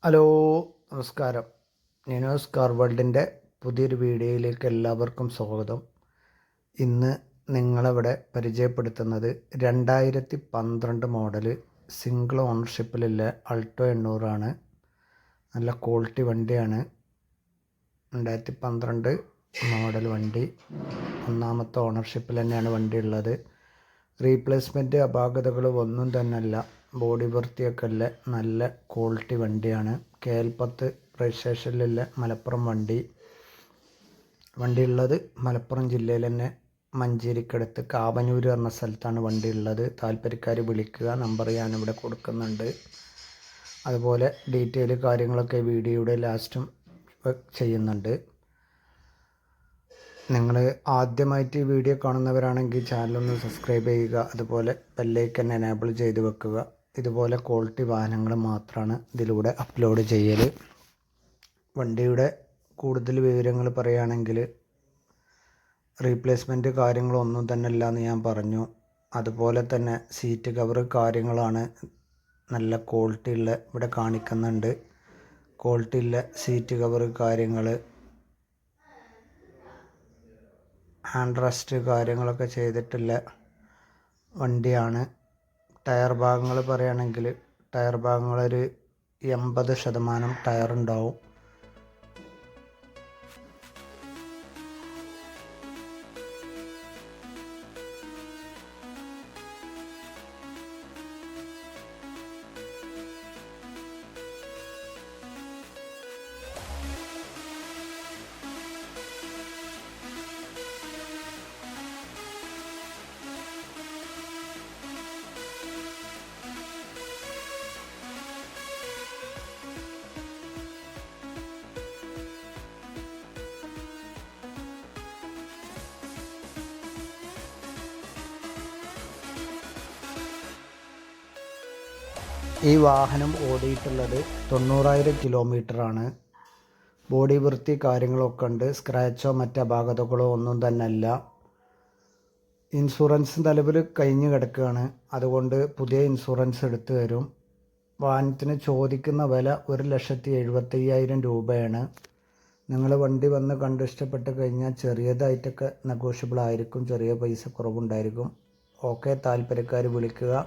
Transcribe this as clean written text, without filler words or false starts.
Hello, നമസ്കാരം. നിനോസ് car വേൾഡിൻ്റെ പുതിയൊരു വീഡിയോയിലേക്ക് എല്ലാവർക്കും സ്വാഗതം. ഇന്ന് നിങ്ങളവിടെ പരിചയപ്പെടുത്തുന്നത് 2012 മോഡൽ സിംഗിൾ ഓണർഷിപ്പിലുള്ള അൾട്ടോ 800 നല്ല ക്വാളിറ്റി വണ്ടിയാണ്. 2012 മോഡൽ വണ്ടി, ഒന്നാമത്തെ ഓണർഷിപ്പിൽ തന്നെയാണ് വണ്ടി ഉള്ളത്. റീപ്ലേസ്മെൻറ്റ് അപാകതകൾ ഒന്നും തന്നെയല്ല. ബോഡി വൃത്തിയൊക്കെ ഉള്ള നല്ല ക്വാളിറ്റി വണ്ടിയാണ്. KL10 രജിസ്ട്രേഷനിലുള്ള മലപ്പുറം വണ്ടി ഉള്ളത് മലപ്പുറം ജില്ലയിൽ തന്നെ മഞ്ചേരിക്കടുത്ത് കാവനൂർ പറഞ്ഞ സ്ഥലത്താണ് വണ്ടി ഉള്ളത്. താല്പര്യക്കാർ വിളിക്കുക, നമ്പർ ഞാനിവിടെ കൊടുക്കുന്നുണ്ട്. അതുപോലെ ഡീറ്റെയിൽ കാര്യങ്ങളൊക്കെ വീഡിയോയുടെ ലാസ്റ്റും ചെയ്യുന്നുണ്ട്. നിങ്ങൾ ആദ്യമായിട്ട് ഈ വീഡിയോ കാണുന്നവരാണെങ്കിൽ ചാനലൊന്ന് സബ്സ്ക്രൈബ് ചെയ്യുക. അതുപോലെ ബെല്ലൈക്കൻ എനേബിൾ ചെയ്ത് വെക്കുക. ഇതുപോലെ ക്വാളിറ്റി വാഹനങ്ങൾ മാത്രമാണ് ഇതിലൂടെ അപ്ലോഡ് ചെയ്യൽ. വണ്ടിയുടെ കൂടുതൽ വിവരങ്ങൾ പറയുകയാണെങ്കിൽ റീപ്ലേസ്മെൻറ്റ് കാര്യങ്ങളൊന്നും തന്നെ ഇല്ല എന്ന് ഞാൻ പറഞ്ഞു. അതുപോലെ തന്നെ സീറ്റ് കവർ കാര്യങ്ങളാണ് നല്ല ക്വാളിറ്റി ഉള്ള ഇവിടെ കാണിക്കുന്നുണ്ട്. ക്വാളിറ്റി ഉള്ള സീറ്റ് കവർ കാര്യങ്ങൾ, ഹാൻഡ് റെസ്റ്റ് കാര്യങ്ങളൊക്കെ ചെയ്തിട്ടുള്ള വണ്ടിയാണ്. ടയർ ഭാഗങ്ങൾ പറയുകയാണെങ്കിൽ ടയർ ഭാഗങ്ങളൊരു 80% ടയർ ഉണ്ടാവും. ഈ വാഹനം ഓടിയിട്ടുള്ളത് 90,000 കിലോമീറ്ററാണ്. ബോഡി വൃത്തി കാര്യങ്ങളൊക്കെ ഉണ്ട്. സ്ക്രാച്ചോ മറ്റ് അപാകതകളോ ഒന്നും തന്നെ അല്ല. ഇൻഷുറൻസ് നിലവിൽ കഴിഞ്ഞ് കിടക്കുകയാണ്. അതുകൊണ്ട് പുതിയ ഇൻഷുറൻസ് എടുത്തു തരും. വാഹനത്തിന് ചോദിക്കുന്ന വില 1,75,000 രൂപയാണ്. നിങ്ങൾ വണ്ടി വന്ന് കണ്ട് ഇഷ്ടപ്പെട്ട് കഴിഞ്ഞാൽ ചെറിയതായിട്ടൊക്കെ നെഗോഷ്യബിൾ ആയിരിക്കും. ചെറിയ പൈസ കുറവുണ്ടായിരിക്കും. ഓക്കെ, താല്പര്യക്കാർ വിളിക്കുക.